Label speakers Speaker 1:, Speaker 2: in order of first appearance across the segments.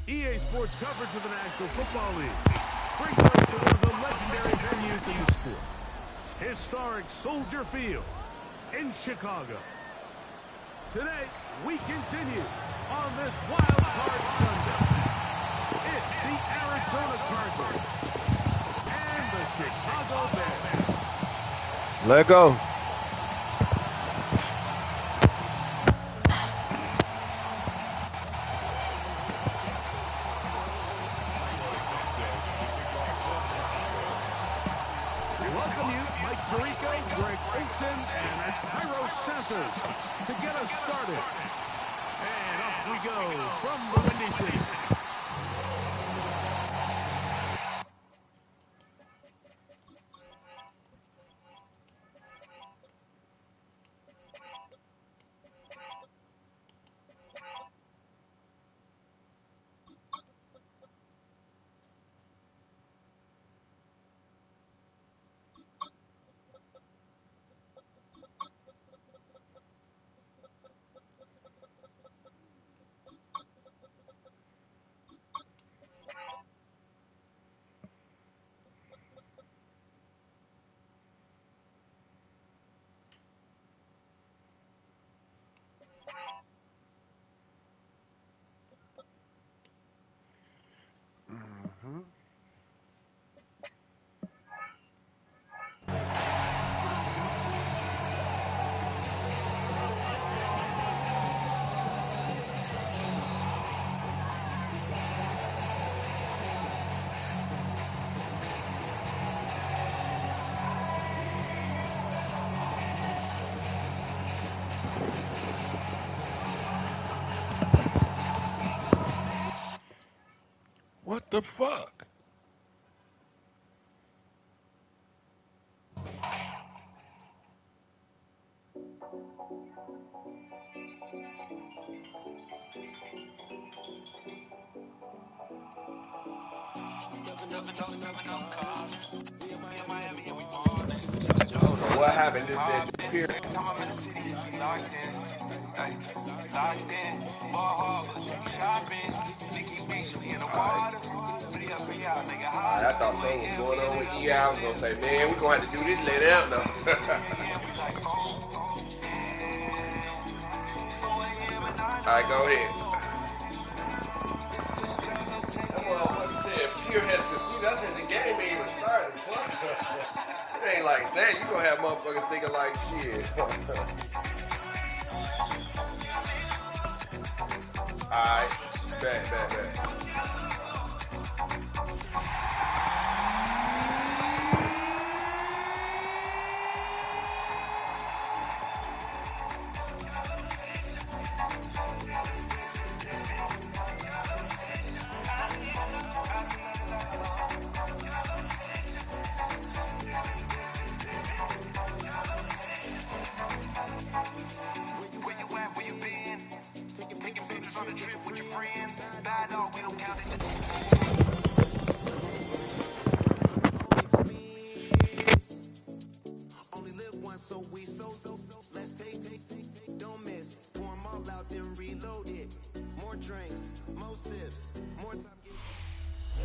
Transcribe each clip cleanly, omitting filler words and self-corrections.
Speaker 1: EA Sports coverage of the National Football League brings us to one of the legendary venues in the sport. Historic Soldier Field in Chicago. Today, we continue on this Wild Card Sunday. It's the Arizona Cardinals and the Chicago Bears.
Speaker 2: Let go.
Speaker 1: Greg Olsen, and that's Cairo Santos to get us started. And off we go from the Windy City.
Speaker 2: What the fuck?
Speaker 3: What happened? Just that here. I thought something was going on with EI. I was gonna say, man, we're gonna have to do this later out now. Alright, go ahead. That motherfucker said Pure has to see us in the game ain't even started. It ain't like that. You gonna have motherfuckers thinking like shit. Alright, back.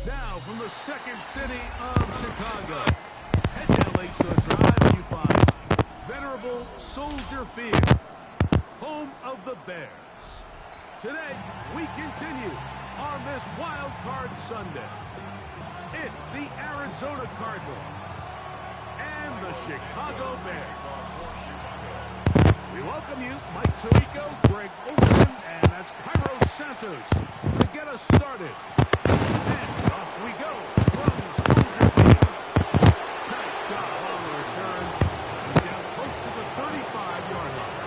Speaker 1: Now, from the second city of Chicago, head down Lakeshore Drive and you find venerable Soldier Field, home of the Bears. Today, we continue on this Wild Card Sunday. It's the Arizona Cardinals and the Chicago Bears. We welcome you, Mike Tirico, Greg Olsen, and that's Cairo Santos to get us started. And off we go from Soldier Field. Nice job on the return. Down close to the 35-yard line.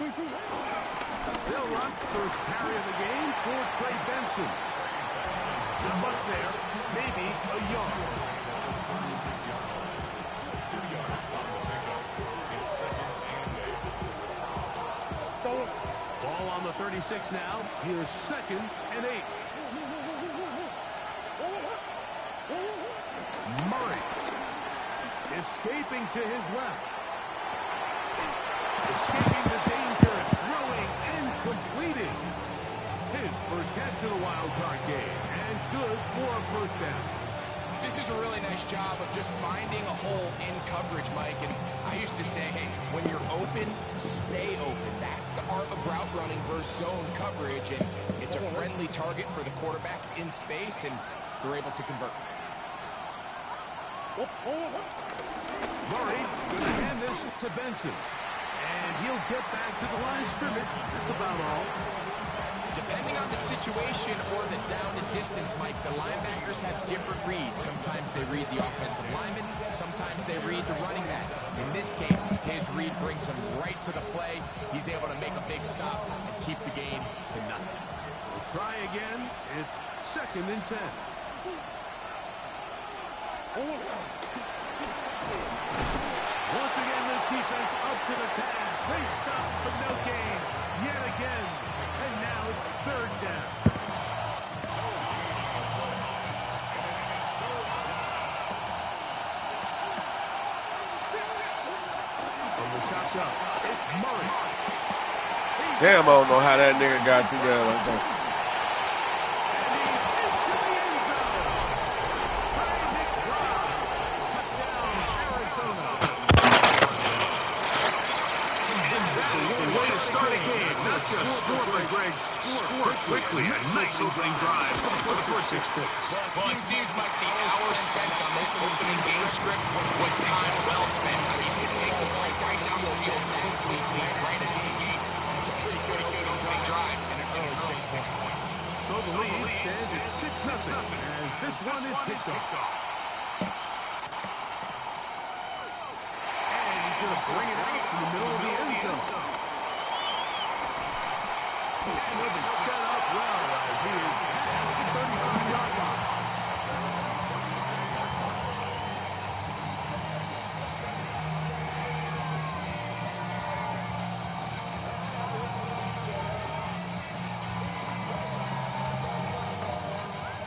Speaker 1: They'll run first carry of the game for Trey Benson. Not much there, maybe a yard. Ball on the 36 now. Here's 2nd and 8. Murray escaping to his left. Escaping the danger, throwing and completing. His first catch of the wild card game, and good for a first down.
Speaker 2: This is a really nice job of just finding a hole in coverage, Mike. And I used to say, hey, when you're open, stay open. That's the art of route running versus zone coverage. And it's a friendly target for the quarterback in space, and they're able to convert.
Speaker 1: Murray going to hand this to Benson. And he'll get back to the line of scrimmage. That's about all.
Speaker 2: Depending on the situation or the down and distance, Mike, the linebackers have different reads. Sometimes they read the offensive lineman. Sometimes they read the running back. In this case, his read brings him right to the play. He's able to make a big stop and keep the game to nothing.
Speaker 1: We'll try again. It's 2nd and 10. Once again, this defense up to the task. They stop for no gain yet again. And now it's 3rd down. From the shotgun, it's Murray.
Speaker 3: Damn, I don't know how that nigga got through there like that.
Speaker 1: And he's into the end zone. By Nick Brown. Touchdown, Arizona.
Speaker 4: Way to start a game, not just score, but Greg, score quickly. A nice opening drive for the first 6 points.
Speaker 2: Well, it seems like the hour spent on the opening game script was time well spent. I mean, to take the ball right down the field quickly, right at the gates, it's a particularly good opening drive, and it only 6 points.
Speaker 1: So the lead stands at 6-0 as this one is kicked off. And he's going to bring it out from the middle of the end zone. And he'll be set up well as he is past the 35-yard line.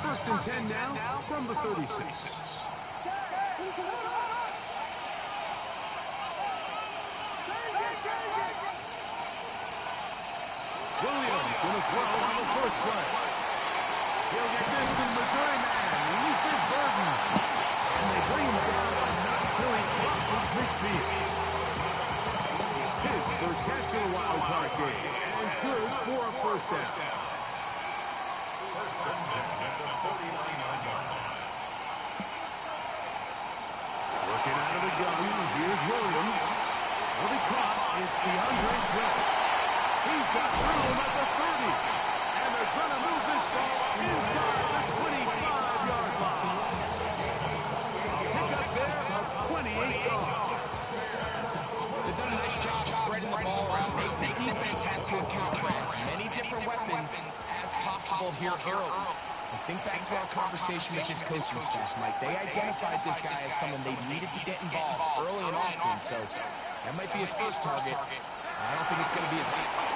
Speaker 1: First and 10 now from the 36. Williams going to throw on the first play. He'll get this to the Missouri man, Luther Burden. And they bring him down, but not until he crosses midfield. His first catch in a wild card game, and good for a first down. Working out of the gun, here's Williams. Will be caught, it's DeAndre Swift. He's got room at the 30. And they're going to move this ball inside the 25-yard line. Pick up there of 28 yards.
Speaker 2: They've done a nice job spreading the ball around, making the defense have to account for as many different weapons as possible here early. I think back to our conversation with this coaching staff, Mike. They identified this guy as someone they needed to get involved early and often, so that might be his first target. I don't think it's going to be his last.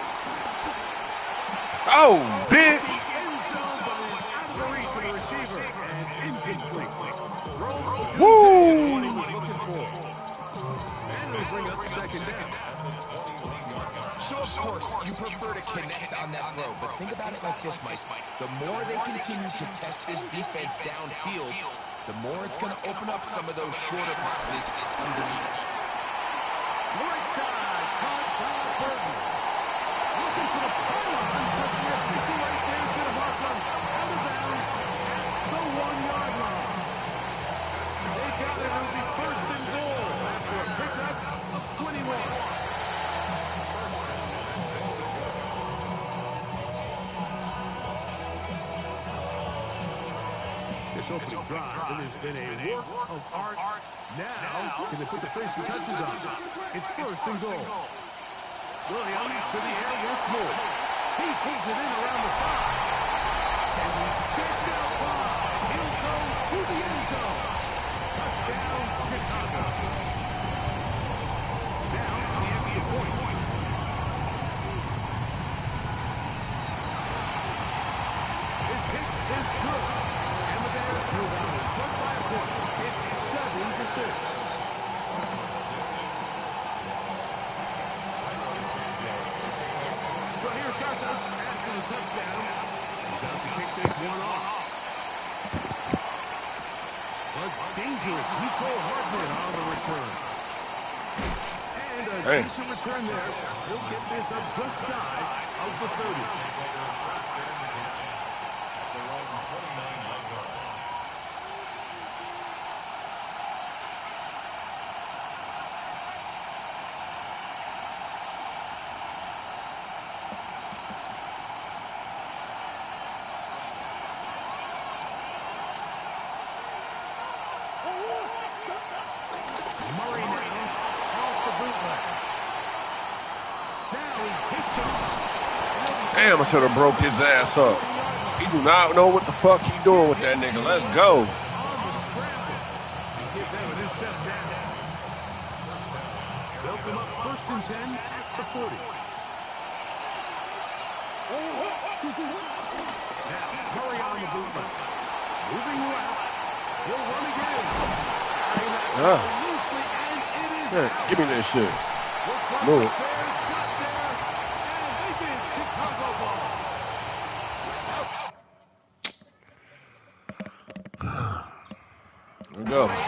Speaker 3: Oh, bitch!
Speaker 1: End zone, but is out of the reach of the receiver, and it's incomplete.
Speaker 3: Woo!
Speaker 1: What he was looking for. And it'll bring up 2nd down.
Speaker 2: So, of course, you prefer to connect on that throw, but think about it like this, Mike. The more they continue to test this defense downfield, the more it's going to open up some of those shorter passes underneath.
Speaker 1: Right side, caught by Burton. Looking for the pylon, but you see right there is going to mark them out of bounds at the 1-yard line. They've got it. It'll be 1st and goal after a pickup of 21. This opening drive, it has been a work of art. Now, can they put the finishing touches on? It's 1st and goal. Williams to the air once more. He pulls it in around the 5. And he gets out wide. He'll go to the end zone. Touchdown, Chicago. Now, the extra point. His kick is good. And the Bears move out in front by a point. It's 7-6. So here's Santos after the touchdown. He's out to kick this one off. A dangerous Nico Hardman on the return. And a decent return there. He'll get this up just shy of the 30. Murray now off the bootleg. Now he takes off.
Speaker 3: Damn, I should have broke his ass up. He do not know what the fuck he doing with that nigga. Let's go.
Speaker 1: On the scramble. Give them an intercept down. They'll come up 1st and 10 at the 40. Now, Murray on the bootleg. Moving left. He'll run again. Loosely, and it is
Speaker 3: Yeah, give me that shit.
Speaker 1: Looks like
Speaker 3: Move
Speaker 1: the
Speaker 3: it.
Speaker 1: Bears got there, and they did. Chicago ball.
Speaker 3: Here we go.
Speaker 2: Play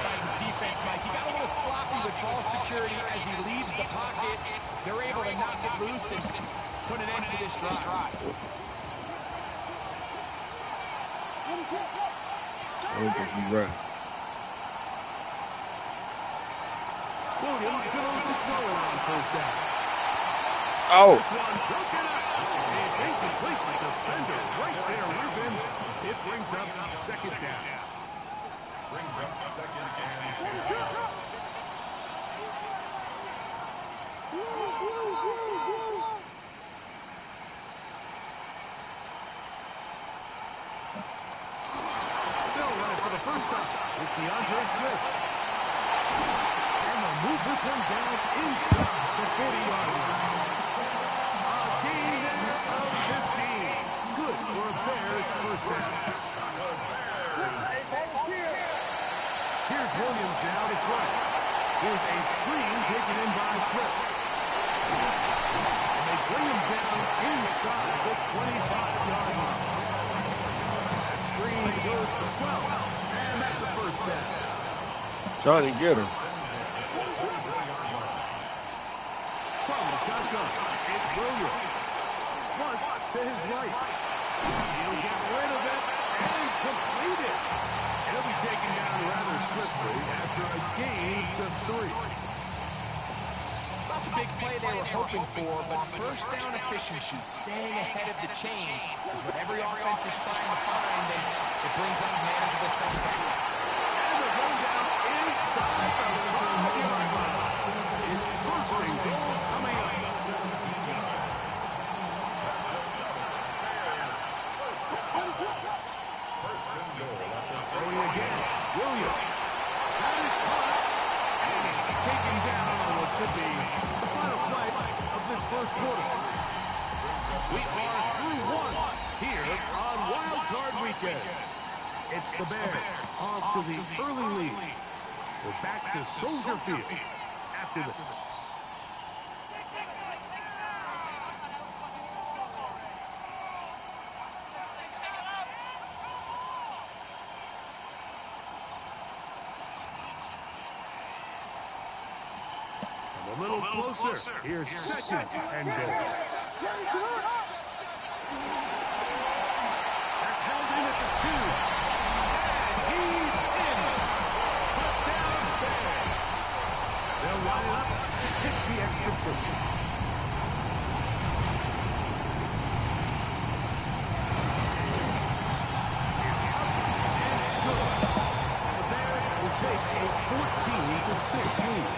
Speaker 2: by the defense, Mike. He got a little sloppy with ball security as he leaves the pocket. They're able to knock it loose and put an end to this drive.
Speaker 3: I don't think he's right.
Speaker 1: Williams going to throw it on 1st down.
Speaker 3: Oh,
Speaker 1: This one broken up. It's incomplete. The defender right there with him. It brings up 2nd down.
Speaker 4: Brings up 2nd and 10.
Speaker 1: They'll run it for the first time with DeAndre Swift. And they'll move this one down inside the 40-yard line. A gain there of 15. Good for a Bears 1st down. Here's Williams now to throw. Here's a screen taken in by Swift. And they bring him down inside the 25-yard line. That screen goes for 12. And that's a 1st down.
Speaker 3: Johnny, get him.
Speaker 1: From the shotgun, it's Williams. Flush to his right. He'll get rid of it and complete it. He'll be taken down rather swiftly after a gain of just 3.
Speaker 2: It's not the big play they were hoping for, but 1st down efficiency, staying ahead of the chains, is what every offense is trying to find, and it brings up manageable 2nd down.
Speaker 1: And the run down inside the 5-yard line. It's 1st and goal coming up. Throwing again. Williams. That is caught. And he's taken down on what should be the final play of this 1st quarter. We are through 1 here on Wild Card Weekend. It's the Bears off to the early lead. We're back to Soldier Field after this. A little closer. Here's 2nd and goal. That's held in at the 2. And he's in. Touchdown, Bears. They'll line it up to kick the extra point. It's up and good. The Bears will take a 14-6 lead.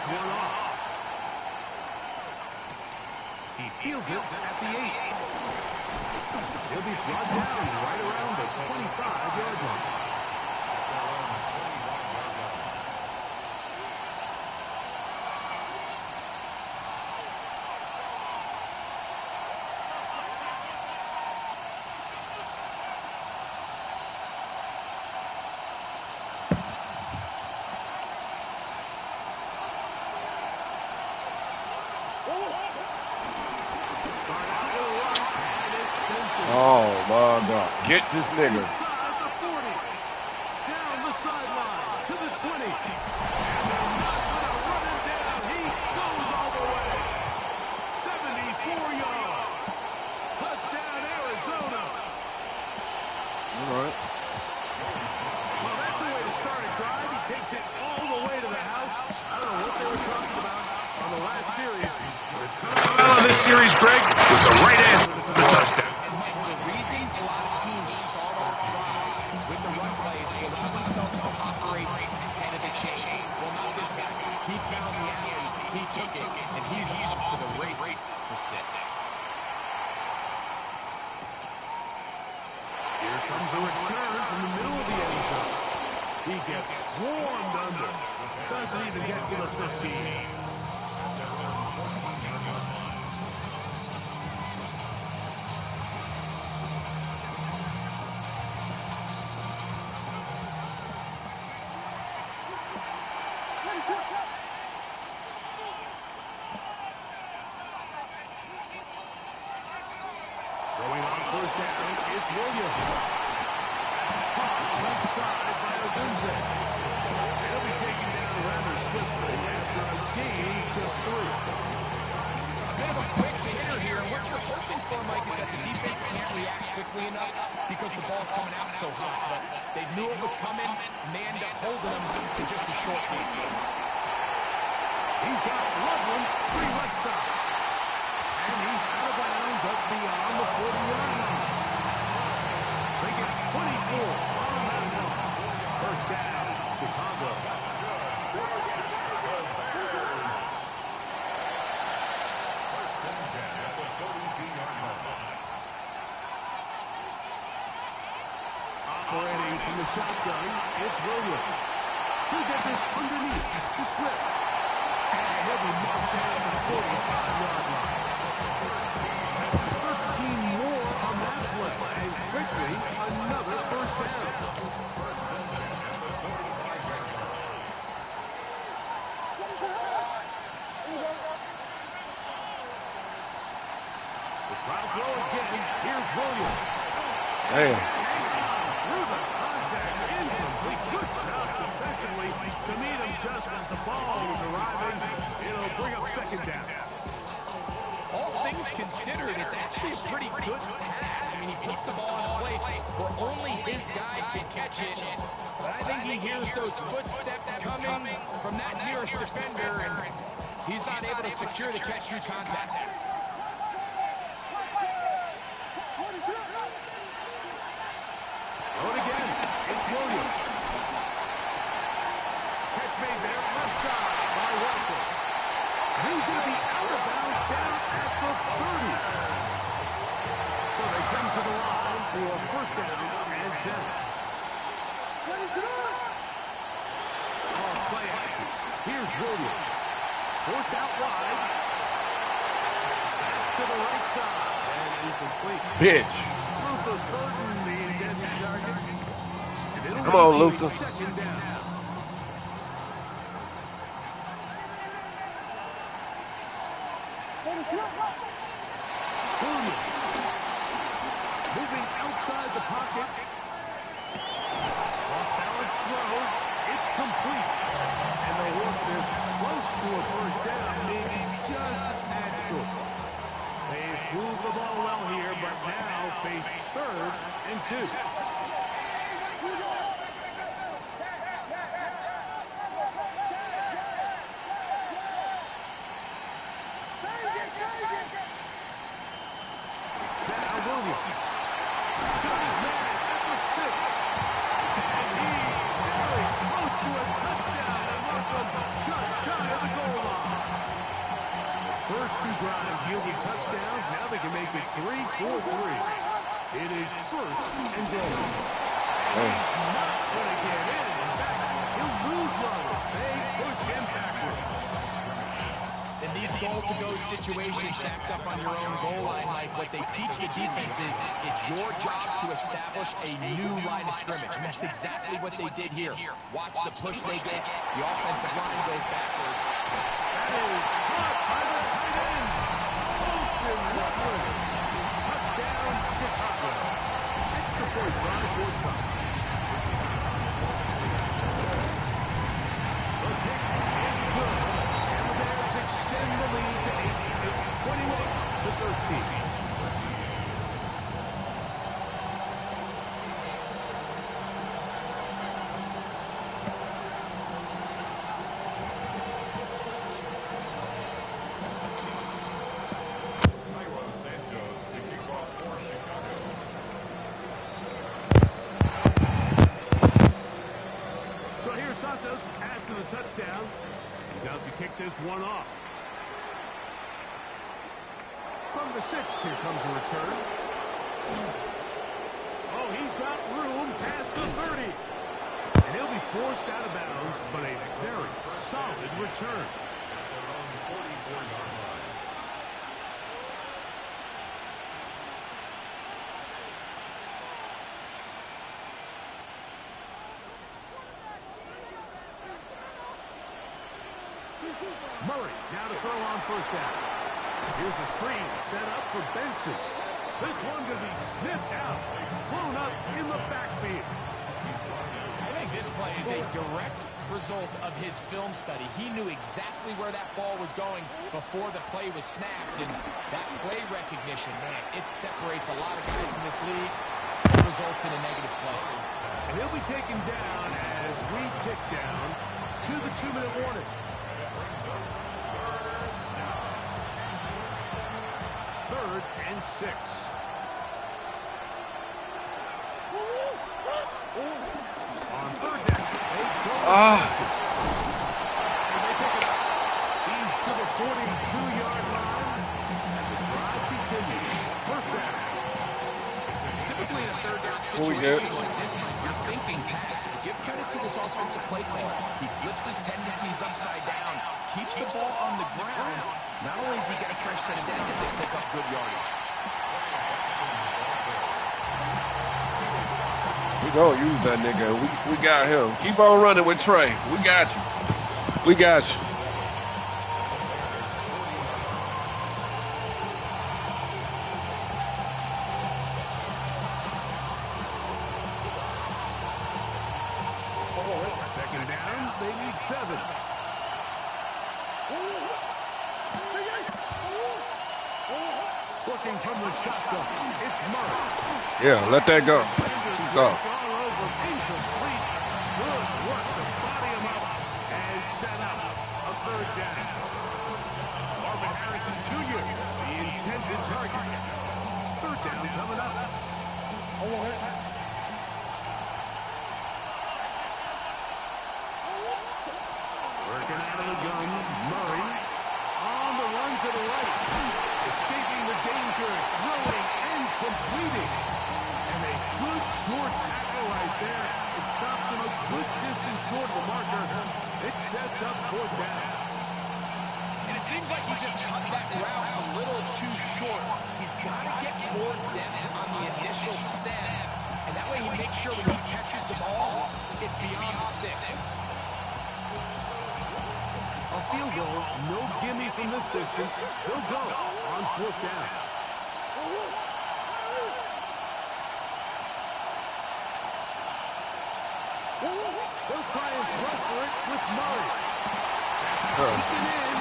Speaker 1: heads one off. He fields it at the 8. He'll be brought down right around the 25-yard line.
Speaker 5: Oh my God. Get this nigga.
Speaker 1: Inside the 40. Down the sideline to the 20. And they're not going to run him down. He goes all the way. 74 yards. Touchdown, Arizona.
Speaker 5: All right.
Speaker 1: Well, that's a way to start a drive. He takes it all the way to the house. I don't know what they were talking about on the last series.
Speaker 4: Out of this series, Greg, with the right answer to the touchdown.
Speaker 2: The reason a lot of teams start off drives with the run plays to allow themselves to operate ahead of the chains. Well, not this guy. He found the alley, he took it, and he's off to the races for 6.
Speaker 1: Here comes a return from the middle of the end zone. He gets swarmed under. Doesn't even get to the 15. Going on first down, it's Williams. Left side by Odunze. They'll be taken down rather swiftly after a gain just 3.
Speaker 2: A bit of a quick hitter here, and what you're hoping for, Mike, is that the defense can't react quickly enough because the ball's coming out so hot. But they knew it was coming, and they end up holding them to just a short gain.
Speaker 1: He's got Loveland, free left side. And he's out of bounds up beyond the 40-yard line. They get 24 on that one. First down, Chicago. Operating from the shotgun, it's Williams. He'll get this underneath to Swift. And he'll be marked down at the 45-yard line. That's 13 more on that play. And quickly, another first down. The trial throw again. Here's Williams.
Speaker 5: Damn.
Speaker 1: Through the contact, incomplete. Good job defensively to meet him just as the ball was arriving. It'll bring up second down.
Speaker 2: All things considered, it's actually a pretty good pass. I mean, he puts the ball in a place where only his guy can catch it. But I think he hears those footsteps coming from that nearest defender, and he's not able to secure the catch through contact.
Speaker 1: Throw it again. It's Williams. Catch made there, left side by Walker. He's going to be out of bounds down at the 30. So they come to the line for a first down and 10. Play action. Here's Williams. Forced out wide. That's to the right side. And incomplete.
Speaker 5: Bitch.
Speaker 1: Luther Burton, the intended target. And it'll
Speaker 5: Come on,
Speaker 1: lead to a
Speaker 5: Luther.
Speaker 1: second down. Williams. Moving outside the pocket. Off-balance throw. It's complete. And they want this close to a first down, maybe just a tad short. They've moved the ball well here, but now face 3rd and 2. Now Williams. Got his man at the 6. And he's very close to a touchdown. And Markham just shy of the goal consecutive touchdowns. Now they can make it 3-4-3. It is first and goal. And he's not going to get in. In fact, he'll lose yardage. They push him backwards.
Speaker 2: In these goal-to-go situations backed up on your own goal line, Mike, what they teach the defense is it's your job to establish a new line of scrimmage, and that's exactly what they did here. Watch the push they get. The offensive line goes backwards.
Speaker 1: That is caught by the tight end. Colson Woodward. Touchdown, Chicago. Extra point drive forthcoming. The kick is good. Extend the lead to 8. It's 21-13. So here's Santos after the touchdown. He's out to kick this one off. From the 6, here comes a return. Oh, he's got room past the 30. And he'll be forced out of bounds, but a very solid return. Murray now to throw on first down. Here's a screen set up for Benson. This one going to be sniffed out, thrown up in the backfield.
Speaker 2: I think this play is a direct result of his film study. He knew exactly where that ball was going before the play was snapped, and that play recognition, man, it separates a lot of guys in this league. It results in a negative play.
Speaker 1: And he'll be taken down as we tick down to the 2-minute warning. Third and 6. On third down, they go. And they pick it up. He's to the 42-yard line, and the drive continues. First down.
Speaker 2: Typically in a third down situation like this, Mike, you're thinking pass, but give credit to this offensive play caller. He flips his tendencies upside down, keeps the ball on the ground. Not only does he get a fresh set of downs, they pick up good yardage.
Speaker 5: We don't use that nigga. We got him. Keep on running with Trey. We got you. We got you.
Speaker 1: Second down, they need 7. Working from the shotgun, it's Murray.
Speaker 5: Yeah, let that go. Stop.
Speaker 1: All over, incomplete. Good work to body him up and set up a third down. Marvin Harrison Jr., the intended target. Third down coming up. Working out of the gun, Murray on the run to the right, escaping the danger, throwing and completing. And a good short tackle right there. It stops him a good distance short of the marker. It sets up fourth down.
Speaker 2: And it seems like he just cut that route a little too short. He's got to get more depth on the initial step. And that way he makes sure when he catches the ball, it's beyond the sticks.
Speaker 1: A field goal, no gimme from this distance. He'll go on fourth down. They'll try and throw for it with Murray. That's taken in.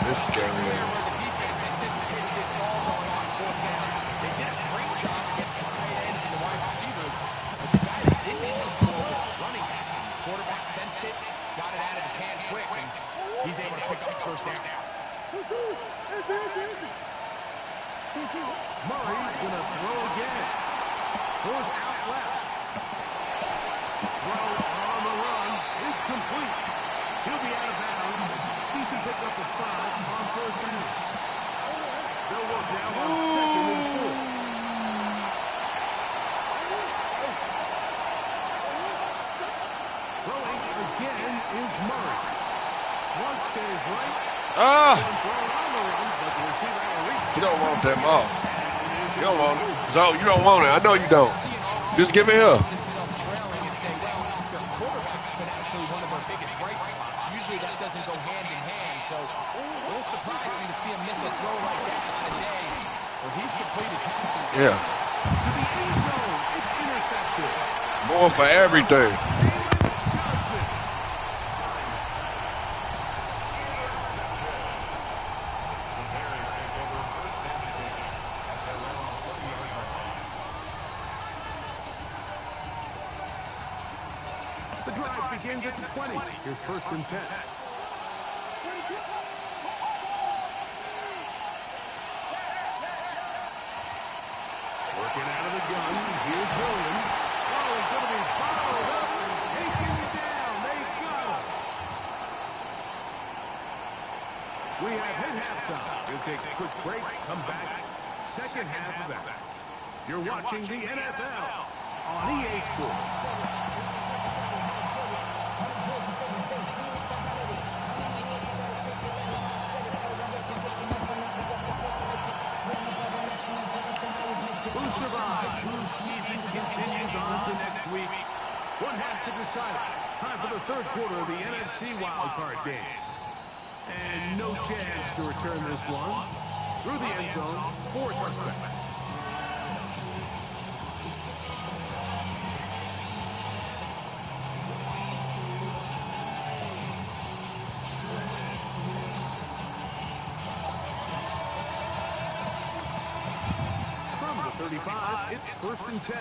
Speaker 5: This is scary.
Speaker 2: Where the defense anticipated this ball going on fourth down. They did a great job against the tight ends and the wide receivers, but the guy that didn't take the ball was the running back. And the quarterback sensed it, got it out of his hand quick, and he's able to pick up the first down.
Speaker 1: Murray's going to throw again. Throws out left. Throw on the run is complete. He'll be out of bounds. Decent pickup of 5 on first down. work now on 2nd and 4. Throwing again is Murray. Flush to his right.
Speaker 5: You don't want that ball. You don't want it. So you don't want it. I know you don't. Just give it here.
Speaker 2: One of our biggest bright spots. Usually that doesn't go hand in hand, so it's a little surprising to see him miss a throw like that on a day where he's completed passes.
Speaker 5: Yeah.
Speaker 1: To the end zone, it's intercepted.
Speaker 5: More for everything.
Speaker 1: Johnson. The drive begins at the 20. Here's 1st and 10. Working out of the gun. Here's Williams. Oh, he's going to be followed up and taken down. They got him. We have hit halftime. We'll take a quick break. Come back. Second half of that. You're watching the NFL on EA Sports. Who survives? Whose season continues on to next week? One half to decide it. Time for the 3rd quarter of the NFC wildcard game. And no chance to return this one. Through the end zone, 4 touchdowns. From the 35, it's 1st and 10.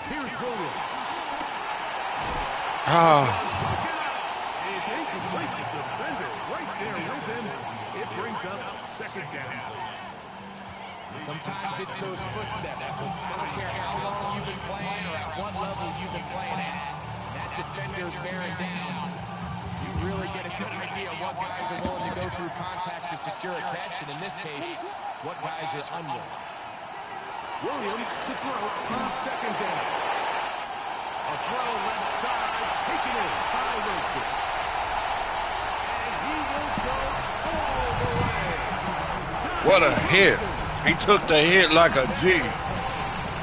Speaker 1: Here's Williams. It's incomplete. The defender right there with him. It brings up 2nd down.
Speaker 2: Sometimes it's those footsteps. I don't care how long you've been playing or at what level you've been playing at. When that defender's bearing down, you really get a good idea of what guys are willing to go through contact to secure a catch, and in this case, what guys are unwilling.
Speaker 1: Williams to throw on 2nd down. A throw left side, taken in by Wilson. And he will go all the way.
Speaker 5: What a hit. He took the hit like a G.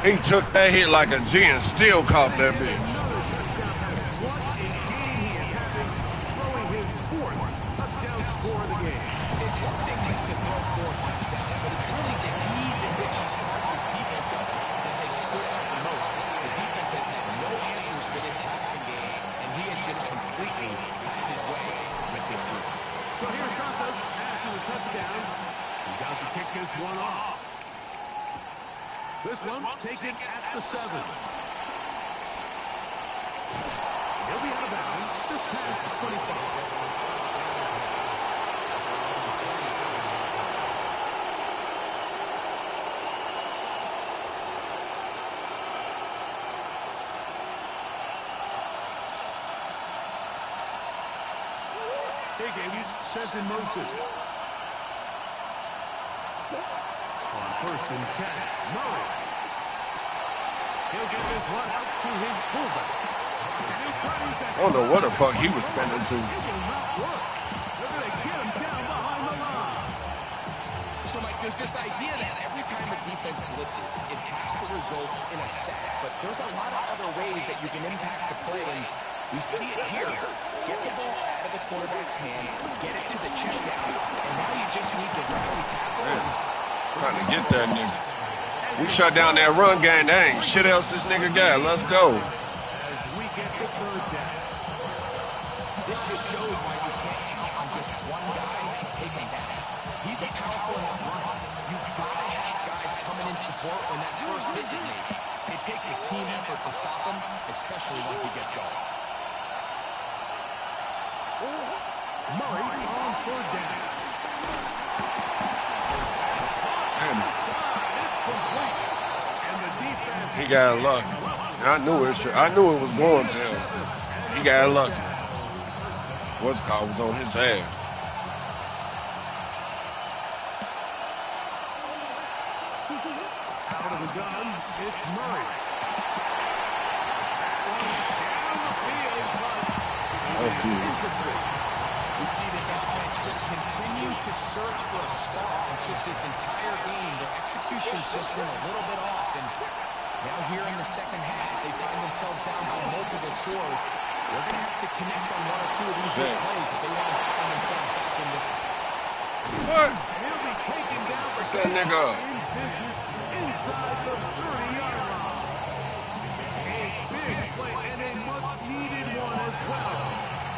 Speaker 5: He took that hit like a G and still caught that bitch.
Speaker 1: Another touchdown pass. What a game he is having, throwing his 4th touchdown score of the game.
Speaker 2: It's one thing to throw 4 touchdowns, but it's really the ease in which he's carved this defense up that has stood out the most. The defense has had no answers for this passing game, and he has just completely had his way with this group.
Speaker 1: So here's Santos after the touchdown. He's out to kick this one off. This one taken at the 7. He'll be out of bounds just past the 25. Higgins sent in motion. On 1st and 10, Murray. He'll get this one out to his fullback.
Speaker 5: I don't know what the fuck he was spending to.
Speaker 1: It will not work. They're going to get him down behind the line.
Speaker 2: So, Mike, there's this idea that every time a defense blitzes, it has to result in a sack. But there's a lot of other ways that you can impact the play, and we see it here. Get the ball out of the quarterback's hand, get it to the check down, and now you just need to rally tackle.
Speaker 5: Trying to get that nigga. We shut down that run game. There ain't shit else this nigga got. Let's go.
Speaker 1: As we get to 3rd down.
Speaker 2: This just shows why you can't count on just one guy to take him down. He's a powerful enough runner. You've got to have guys coming in support when that first hit is made. It takes a team effort to stop him, especially once he gets going.
Speaker 1: Murray on 3rd down.
Speaker 5: Man,
Speaker 1: It's complete.
Speaker 5: He got lucky. I knew it. I knew it was going to him. He got lucky. What's called was on his ass.
Speaker 1: Out of the gun, it's Murray. Down the field, but
Speaker 2: we see this offense just continue to search for a spark. It's just this entire game, their execution's just been a little bit off. And now here in the second half, they find themselves down by multiple scores. They're going to have to connect on one or two of these big plays if they want to find themselves back in this.
Speaker 5: What?
Speaker 1: he'll be taken down for
Speaker 5: That nigga up.
Speaker 1: in business inside the 30-yard line. A big play and a much-needed one as well.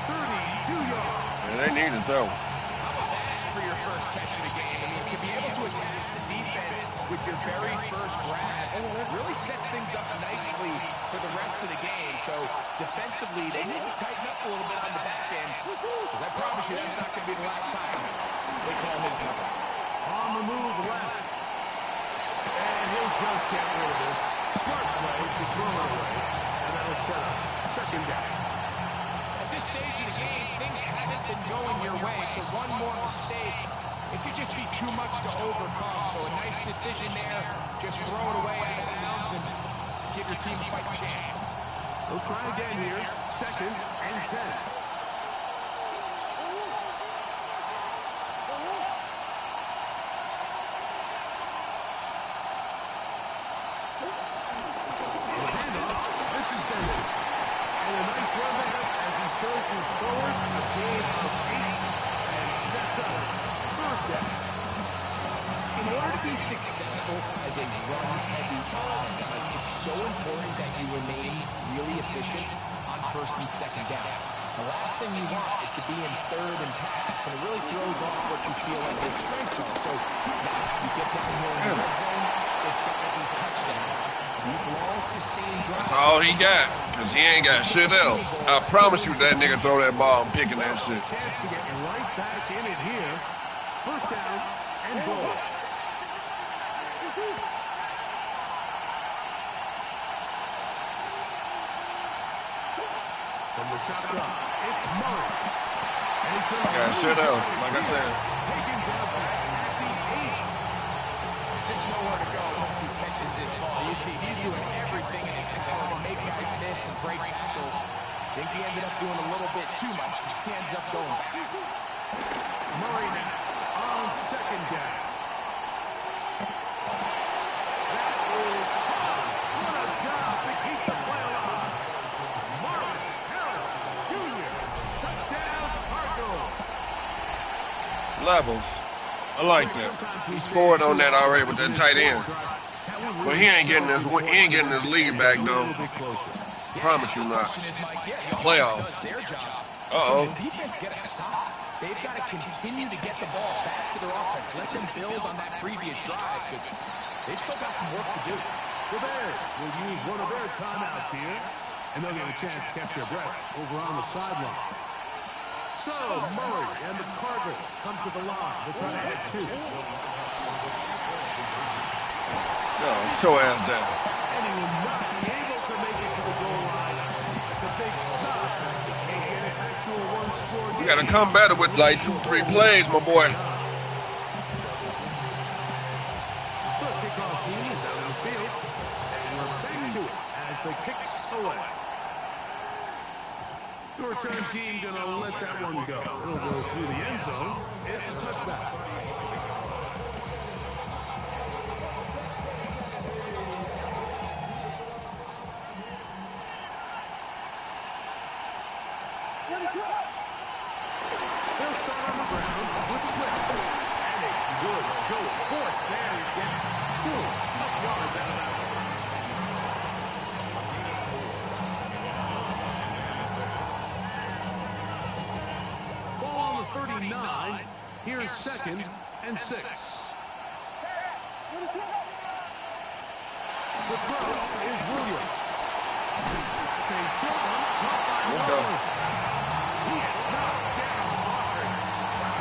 Speaker 1: 32 yards.
Speaker 5: Yeah, they needed that one.
Speaker 2: How about that for your first catch of the game? I mean, to be able to attack the defense with your very first grab really sets things up nicely for the rest of the game. So defensively, they need to tighten up a little bit on the back end, because I promise you that's not going to be the last time they call his number.
Speaker 1: On the move left. And he'll just get rid of this. Smart play to throw it away. And that'll set up second down.
Speaker 2: At this stage of the game, things haven't been going your way, so one more mistake, it could just be too much to overcome. So a nice decision there, just throw it away out of bounds and give your team a fighting chance.
Speaker 1: They'll try again here. Second and 10. This is Benson. And a nice run there as he surges forward. A gain of 8 and sets up third down.
Speaker 2: In order to be successful as a run-heavy offense, Mike, it's so important that you remain really efficient on first and second down. The last thing you want is to be in third and pass, and it really throws off what you feel like your strengths are. So now you get down here in the red zone, it's got to be touchdowns. These long, sustained drives.
Speaker 5: That's all he got, because he ain't got shit else. I promise you that nigga throw that ball and picking that shit.
Speaker 1: Chance to get right back in it here. First down and goal. From the shotgun, it's Murray. And he's going to
Speaker 5: Got shit else, like I said.
Speaker 1: taken down back at the 8.
Speaker 2: There's nowhere to go once he catches this ball. You see, he's doing everything in his power to make guys miss and break tackles. I think he ended up doing a little bit too much because he ends up going backwards.
Speaker 1: Murray now on second down. That is Hodge. What a job to keep the play alive. Marlon Harris Jr. Touchdown, Cardinals.
Speaker 5: Levels. I like that. He scored on that already with that tight end. But he ain't getting his lead back though. Promise you not. Playoffs. Uh-oh.
Speaker 2: The defense get a stop. They've got to continue to get the ball back to their offense. Let them build on that previous drive because they've still got some work to do.
Speaker 1: The Bears will use one of their timeouts here, and they'll get a chance to catch their breath over on the sideline. So, Murray and the Cardinals come to the line. They're trying to add 2.
Speaker 5: No, get your ass down.
Speaker 1: And he will not be able to make it to the goal line. It's a big stop. Can't get it back to a one-score game.
Speaker 5: You gotta come better with like 2-3 plays, my boy.
Speaker 1: The kickoff team is out on the field. And we're back to it as the kicks away. The return team going to let that one go. It'll go through the end zone. It's a touchback. They'll start on the ground with Swift. And a good show of force there to get 4 tough yards out of that one. Ball on the 39. Here's second and 6. The throw is Williams. That's a short one caught by Wallace. He is knocked down hard.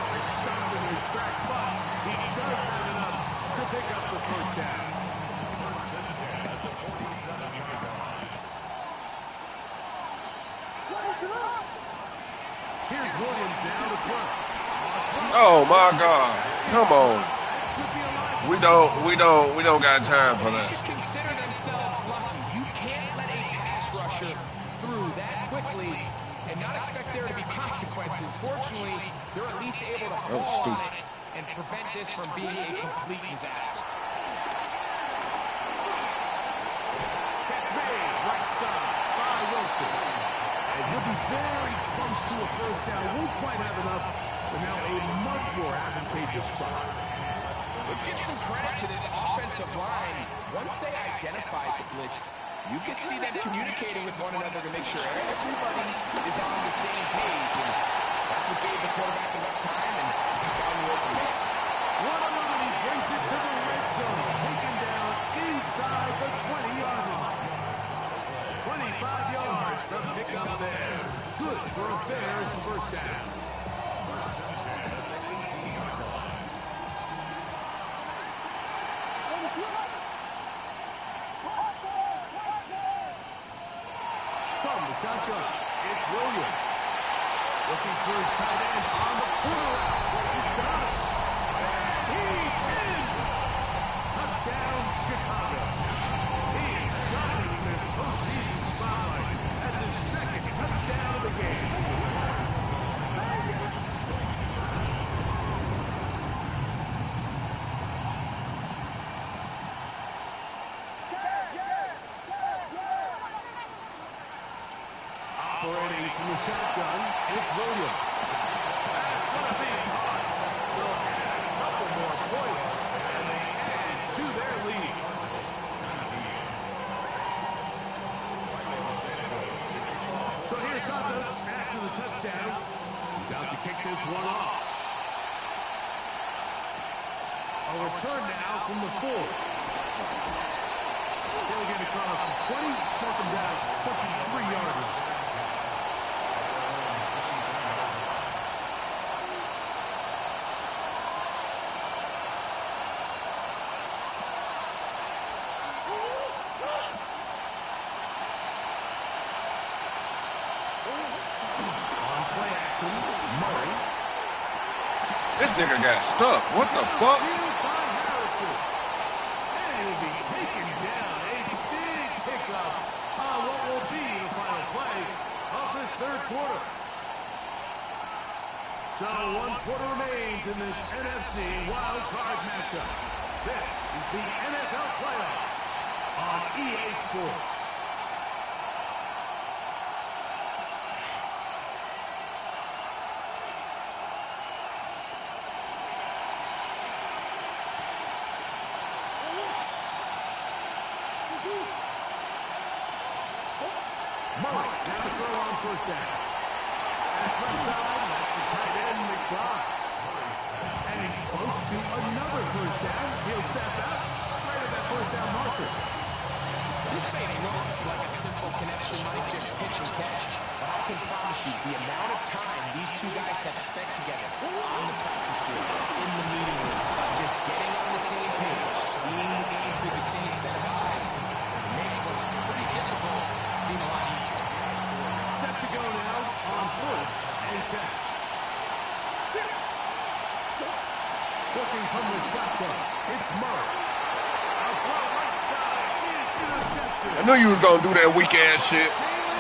Speaker 1: He's stopped in his tracks, but he does have enough to pick up the first down. First and 10 at the 47.
Speaker 5: my God. Come on. We don't got time for
Speaker 2: They
Speaker 5: that.
Speaker 2: should consider themselves lucky. You can't let a pass rusher through that quickly and not expect there to be consequences. Fortunately, they're at least able to fall on it and prevent this from being a complete disaster.
Speaker 1: Catch made, right side by Wilson. And he'll be very close to a first down. Won't quite have enough, but now a much more advantageous spot.
Speaker 2: Let's give some credit to this offensive line. Once they identified the blitz, you could see them communicating with one another to make sure everybody is on the same page. And that's what gave the quarterback enough time and found the open man.
Speaker 1: One-on-one, he brings it to the red zone. Taken down inside the 20-yard line. 25 yards from the pickup there. Good for a Bears first down. From the shotgun, it's Williams. Looking for his tight end on the corner route. He's got it. And he's in. Touchdown, Chicago. He is shining in this postseason spotlight. That's his second touchdown of the game. Operating from the shotgun, it's Williams. That's going to be caught. So a couple more points, and they add to their lead. So here's Santos after the touchdown. He's out to kick this one off. A return now from the 4. They'll get across the 20, mark him down 23 yards.
Speaker 5: This nigga got stuck. What the fuck?
Speaker 1: By Harrison. And he'll be taken down. A big pickup on what will be the final play of this third quarter. So 1 quarter remains in this NFC wild card matchup. This is the NFL playoffs on EA Sports. Murray, now to throw on first down. That's left side, that's the tight end, McBride. And he's close to another first down. He'll step out right at that first down marker.
Speaker 2: This may look like a simple connection, Mike, just pitch and catch. But I can promise you, the amount of time these two guys have spent together on the practice field, in the meeting rooms, just getting on the same page, seeing the game through the same set of eyes, it makes what's pretty difficult seem a lot easier.
Speaker 1: Set to go now on first and 10. Looking from the shotgun, it's Murray. A throw right side is intercepted.
Speaker 5: I knew you was gonna do that weak ass shit.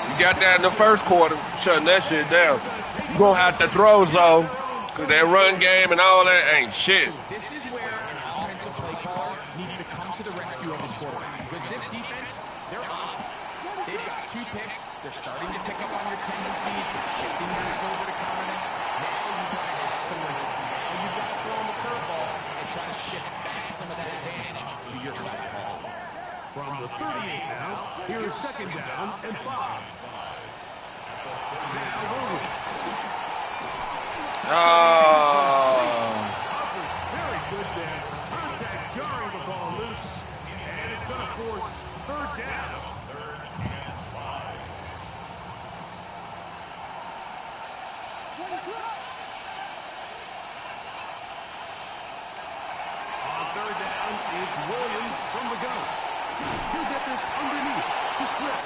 Speaker 5: You got that in the first quarter, shutting that shit down. You gonna have to throw, though, cause that run game and all that ain't shit.
Speaker 2: This is where an offensive play caller needs to come to the rescue of his quarterback. Because this defense, they're on to it. They've got 2 picks. They're starting to pick up on your tendencies. They're shifting guys over to counter them. Now you've got to hit some wrinkles. Now you've got to throw them a curveball and try to shift back some of that advantage to your side of the ball.
Speaker 1: From the 38 now, here's second down and 5. Now Williams. Very good there. Contact jarring the ball loose. And it's going to force third down. On third down, it's Williams from the gun. He'll get this underneath to Swift.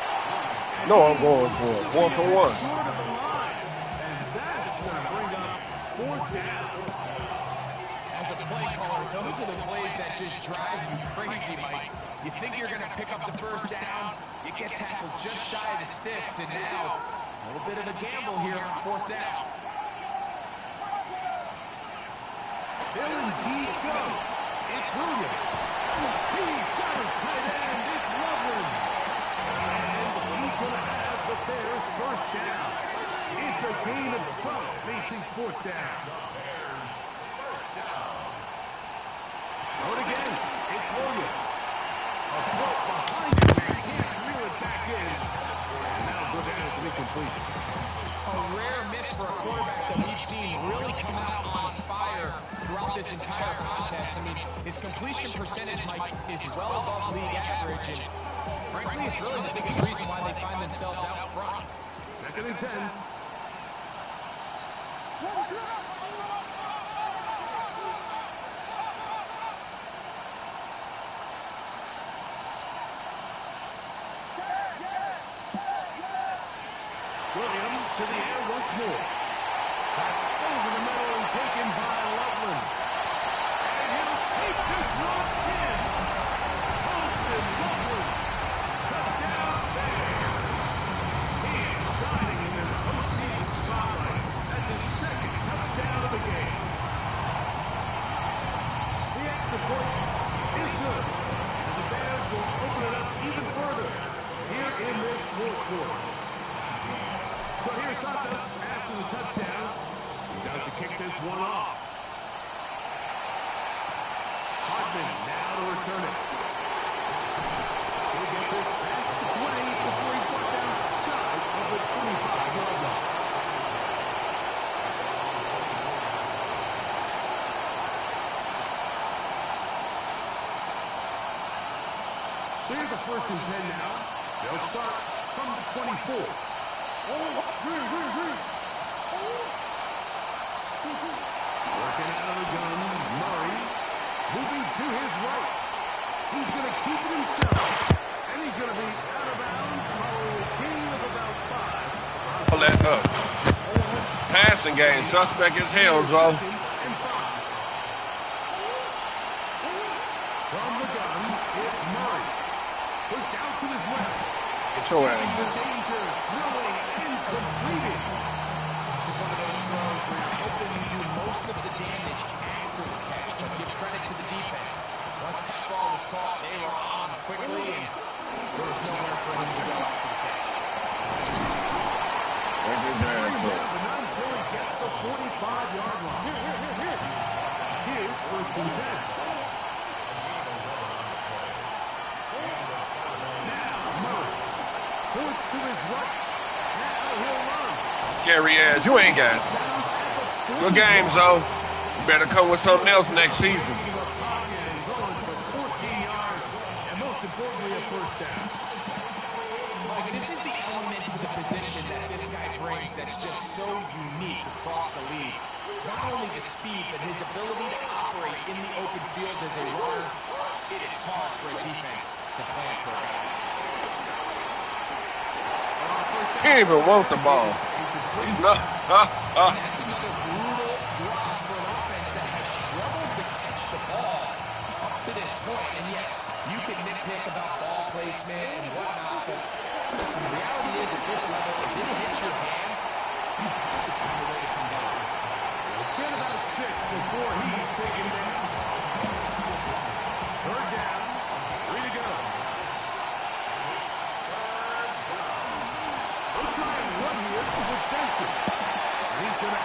Speaker 5: No, I'm going for it. 1 for 1.
Speaker 1: Short of the line. And that is going to bring up fourth down.
Speaker 2: those are the plays that just drive you crazy, Mike. You think you're going to pick up the first down, you get tackled just shy of the sticks, and now a little bit of a gamble here on fourth down.
Speaker 1: They'll indeed go. It's Williams. He's got his tight end. It's Loveland. And he's going to have the Bears first down. It's a gain of 12 facing fourth down. Bears first down. Throw it again. It's Williams. A throw behind him and can't reel it back in. And that'll go down as an incompletion.
Speaker 2: A rare miss for a quarterback that we've seen really come out on fire throughout this entire contest. I mean, his completion percentage, Mike, is well above league average, and frankly, it's really the biggest reason why they find themselves out front.
Speaker 1: 2nd and 10. Williams to the air once more. That's over the middle and taken by Loveland. And he'll take this one in. Austin Loveland. Touchdown Bears. He is shining in this postseason spotlight. That's his 2nd touchdown of the game. The extra point is good. And the Bears will open it up even further here in this fourth quarter. So here's Santos after the touchdown. He's out to kick this one off. Hardman now to return it. He'll get this past the 20 before he's brought down shy of the 25-yard line. So here's a 1st and 10 now. They'll start from the 24. Working out of the gun, Murray. Moving to his right. He's going to keep it himself. And he's going to be out of bounds following a gain of about 5.
Speaker 5: Pull that up. Passing game, suspect as hell, Zo.
Speaker 1: From the gun, it's Murray. Pushed out to his left.
Speaker 5: Get your ass
Speaker 1: The
Speaker 5: down.
Speaker 1: danger, throwing and completing.
Speaker 2: This is one of those throws where you're hoping you do most of the damage after the catch, but give credit to the defense. Once that ball was caught, they were on quickly, and there was nowhere for him to go after the catch.
Speaker 5: Break his ass up.
Speaker 1: But not until he gets the 45-yard line. Here's 1st and 10. Forced to his right. Now he'll run.
Speaker 5: Scary ass. You ain't got it. Good game, Zo. You better come with something else next season.
Speaker 1: And going for 14 yards. And most importantly, a first down.
Speaker 2: Mike, this is the element to the position that this guy brings that's just so unique across the league. Not only the speed, but his ability to operate in the open field as a runner. It is hard for a defense to plan for a guy like this.
Speaker 5: He didn't even want the ball. He's not.
Speaker 2: That's another brutal drop for an offense that has struggled to catch the ball up to this point. And yes, you can nitpick about ball placement and whatnot, but listen, the reality is at this level, if it hits your hands, you have to find a way to come down.
Speaker 1: Get about 6 before he's taken down. 3rd down. 3 to go. They'll try and run here with Benson. And he's going to